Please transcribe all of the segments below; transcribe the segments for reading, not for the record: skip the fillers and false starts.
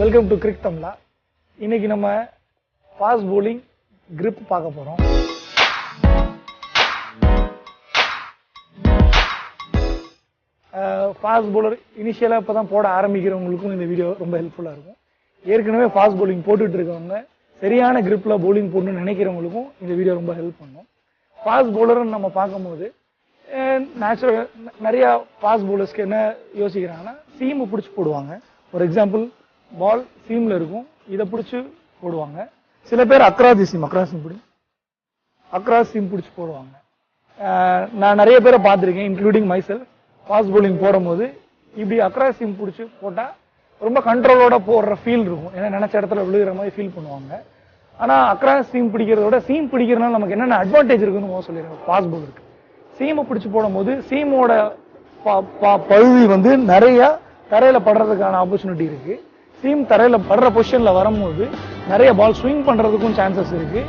Welcome to கிரிக் தமிழா. இன்னைக்கு நம்ம fast bowling grip பார்க்க போறோம். ஃபாஸ்ட் bowler இனிஷியலா இப்பதான் போட ஆரம்பிக்கிறவங்களுக்கும் இந்த வீடியோ ரொம்ப ஹெல்ப்ஃபுல்லா இருக்கும். ஏற்கனவே ஃபாஸ்ட் bowling போட்டுட்டு இருக்கவங்க சரியான gripல bowling போடணும்னு நினைக்கிறவங்களுக்கும் இந்த வீடியோ ரொம்ப ஹெல்ப் பண்ணும். ஃபாஸ்ட் bowler நம்ம பார்க்கும்போது நேச்சுரல் நிறைய ஃபாஸ்ட் bowlersக்கு என்ன யோசிக்கிறாங்கன்னா சீம் பிடிச்சி போடுவாங்க. ஒரு எக்ஸாம்பிள் பால் சீம்ல இருக்கும், இதை பிடிச்சி போடுவாங்க. சில பேர் அக்ராஸ் சீம் பிடிச்சி போடுவாங்க. நான் நிறைய பேரை பார்த்துருக்கேன், இன்க்ளூடிங் மைசெல்ஃப். ஃபாஸ்ட் bowling போடும்போது இப்படி அக்ராஸ் சீம் பிடிச்சி போட்டால் ரொம்ப கண்ட்ரோலோட போடுற ஃபீல் இருக்கும். ஏன்னா நினைச்ச இடத்துல விழுகிற மாதிரி ஃபீல் பண்ணுவாங்க. ஆனால் அக்ராஸ் சீம் பிடிக்கிறதோட சீம் பிடிக்கிறதுனால நமக்கு என்னென்ன அட்வான்டேஜ் இருக்குன்னு சொல்லிடுறேன். ஃபாஸ்ட் bowlerக்கு சீமை பிடிச்சி போடும்போது சீமோட பகுதி வந்து நிறைய தரையில படுறதுக்கான ஆப்பர்ச்சுனிட்டி இருக்கு. சீம் தரையில படுற பொசிஷன்ல வரும்போது நிறைய பால் ஸ்விங் பண்றதுக்கும் சான்சஸ் இருக்கு.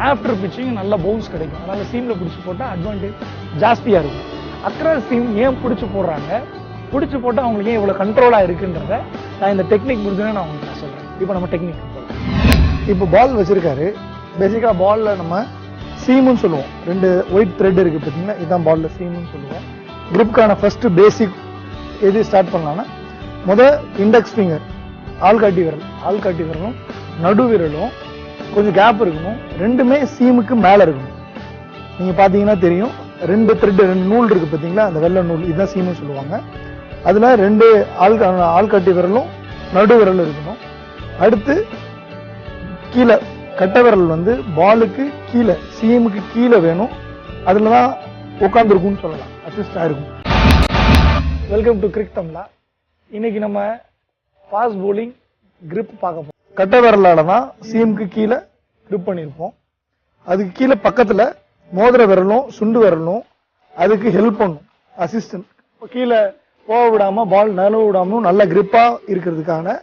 ஆஃப்டர் பிச்சிங் நல்ல பவுன்ஸ் கிடைக்கும். அதனால சீம்ல பிடிச்சி போட்டா அட்வான்டேஜ் ஜாஸ்தியா இருக்கும். அக்ராஸ் சீம் ஏன் பிடிச்சி போடுறாங்க, பிடிச்சி போட்டா அவங்களுக்கு ஏன் இவ்வளவு கண்ட்ரோலா இருக்குன்றத நான் இந்த டெக்னிக் முடிஞ்சோன்னு நான் உங்களுக்கு சொல்றேன். இப்போ நம்ம டெக்னிக் இப்போ பால் வச்சிருக்காரு. பேசிக்கா பால்ல நம்ம சீம்னு சொல்லுவோம். ரெண்டு ஒயிட் த்ரெட் இருக்கு பார்த்தீங்கன்னா, இதுதான் பால்ல சீம்னு சொல்லுவோம். கிரிப்கான ஃபர்ஸ்ட் பேசிக் எது ஸ்டார்ட் பண்ணலாம்னா, இண்டெக்ஸ் ஃபிங்கர் ஆள்காட்டி விரலும் நடு விரலும் கொஞ்சம் கேப் இருக்கணும். ரெண்டுமே சீமுக்கு மேல இருக்கணும். நீங்க பாத்தீங்கன்னா தெரியும், ரெண்டு நூல் இருக்கு பாத்தீங்களா, அந்த வெள்ளை நூல், இதுதான் சீம்னு சொல்லுவாங்க. அதுல ரெண்டு ஆள்காட்டி விரலும் நடு விரலும் இருக்கணும். அடுத்து கீழே கட்டை விரல் வந்து பாலுக்கு கீழே சீமுக்கு கீழே வேணும். அதுலதான் உட்கார்ந்து இருக்கும்னு சொல்லலாம், அசிஸ்ட் ஆயிருக்கும். வெல்கம் டு கிரிக் தமிழா. இன்னைக்கு நம்ம ஃபாஸ்ட் bowling grip பார்க்க போறோம். கட்டை விரலால தான் சீமுக்கு கீழே grip பண்ணியிருப்போம். அதுக்கு கீழே பக்கத்துல மோதிர விரலும் சுண்டு விரலும் அதுக்கு ஹெல்ப் பண்ணும், அசிஸ்டன்ட். கீழே போக விடாம பால் நழுவ விடாம நல்ல கிரிப்பா இருக்கிறதுக்கான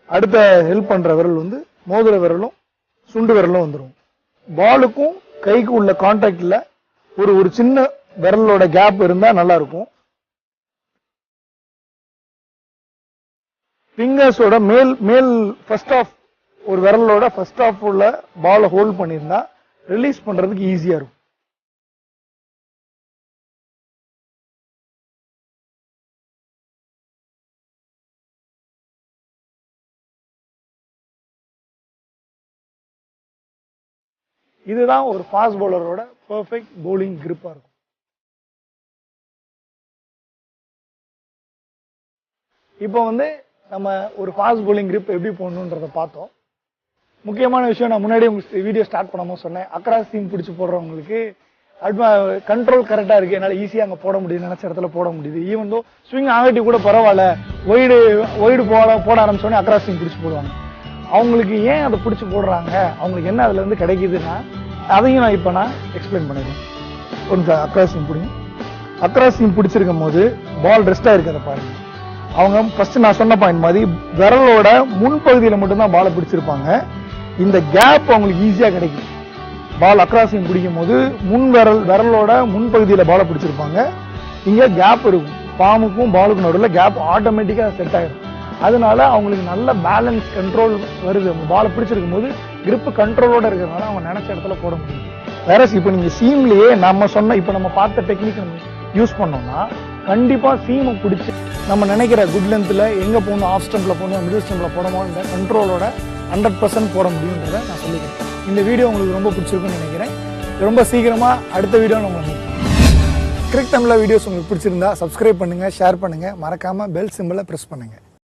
அடுத்த ஹெல்ப் பண்ற விரல் வந்து மோதிர விரலும் சுண்டு விரலும் வந்துடும். பாலுக்கும் கைக்கும் உள்ள கான்டாக்ட்ல ஒரு சின்ன விரலோட கேப் இருந்தா நல்லா இருக்கும். ஃபிங்கர்ஸோட மேல் ஃபர்ஸ்ட் ஆஃப் ஒரு விரலோட ஃபர்ஸ்ட் ஆஃப் உள்ள பாலை ஹோல்ட் பண்ணியிருந்தா ரிலீஸ் பண்றதுக்கு ஈஸியா இருக்கும். இதுதான் ஒரு ஃபாஸ்ட் பவுலரோட பெர்ஃபெக்ட் bowling grip-ஆ இருக்கும். இப்போ வந்து நம்ம ஒரு ஃபாஸ்ட் bowling grip எப்படி போடணுன்றத பார்த்தோம். முக்கியமான விஷயம், நான் முன்னாடி உங்களுக்கு வீடியோ ஸ்டார்ட் பண்ணாம சொன்னேன், அக்ராஸ் சீம் பிடிச்சி போடுறவங்களுக்கு கண்ட்ரோல் கரெக்டா இருக்கு, என்னால ஈஸியா அங்க போட முடியுது, நினைச்ச இடத்துல போட முடியுது. ஈவன் தோ ஸ்விங் ஆகட்டி கூட பரவாயில்ல, ஒய்டு போட ஆரம்பிச்சோடனே அக்ராஸ் சீம் பிடிச்சி போடுவாங்க. அவங்களுக்கு ஏன் அதை பிடிச்சி போடுறாங்க, அவங்களுக்கு என்ன அதுல இருந்து கிடைக்குதுன்னா அதையும் நான் இப்ப எக்ஸ்பிளைன் பண்ணிடுறேன். கொஞ்சம் அக்ராஸ் சீம் பிடிக்கும். அக்ராஸ் சீம் பிடிச்சிருக்கும் போது பால் ரெஸ்டா இருக்கிறத பாருங்க. அவங்க ஃபர்ஸ்ட் நான் சொன்ன பாயிண்ட் மாதிரி விரலோட முன்பகுதியில மட்டும்தான் பாலை பிடிச்சிருப்பாங்க. இந்த கேப் அவங்களுக்கு ஈஸியா கிடைக்கும். பால் அக்ராஸ் சீம் பிடிக்கும் போது விரலோட முன்பகுதியில பாலை பிடிச்சிருப்பாங்க. இங்க கேப் இருக்கும், பாமுக்கும் பாலுக்கும் நடுவில் கேப் ஆட்டோமேட்டிக்கா செட் ஆயிடும். அதனால அவங்களுக்கு நல்ல பேலன்ஸ் கண்ட்ரோல் வருது. பாலை பிடிச்சிருக்கும் போது கிரிப் கண்ட்ரோலோட இருக்கிறதுனால அவங்க நினைச்ச இடத்துல போட முடியும். வேற இப்ப நீங்க சீம்லயே நம்ம பார்த்த டெக்னிக் நம்ம யூஸ் பண்ணோம்னா கண்டிப்பா சீமை பிடிச்சி நம்ம நினைக்கிற குட் லென்த்ல எங்க போகணும், ஆஃப் ஸ்டம்ப்ல போகணும், மிடில் ஸ்டம்ப்ல போடணும், கண்ட்ரோலோட 100% போட முடியும்ன்றத நான் சொல்லிக்கிறேன். இந்த வீடியோ உங்களுக்கு ரொம்ப பிடிச்சிருக்குன்னு நினைக்கிறேன். ரொம்ப சீக்கிரமா அடுத்த வீடியோ நம்ம கிரிக் தமிழா வீடியோஸ் உங்களுக்கு பிடிச்சிருந்தா சப்ஸ்கிரைப் பண்ணுங்க, ஷேர் பண்ணுங்க, மறக்காம பெல் சிம்பலை பிரஸ் பண்ணுங்க.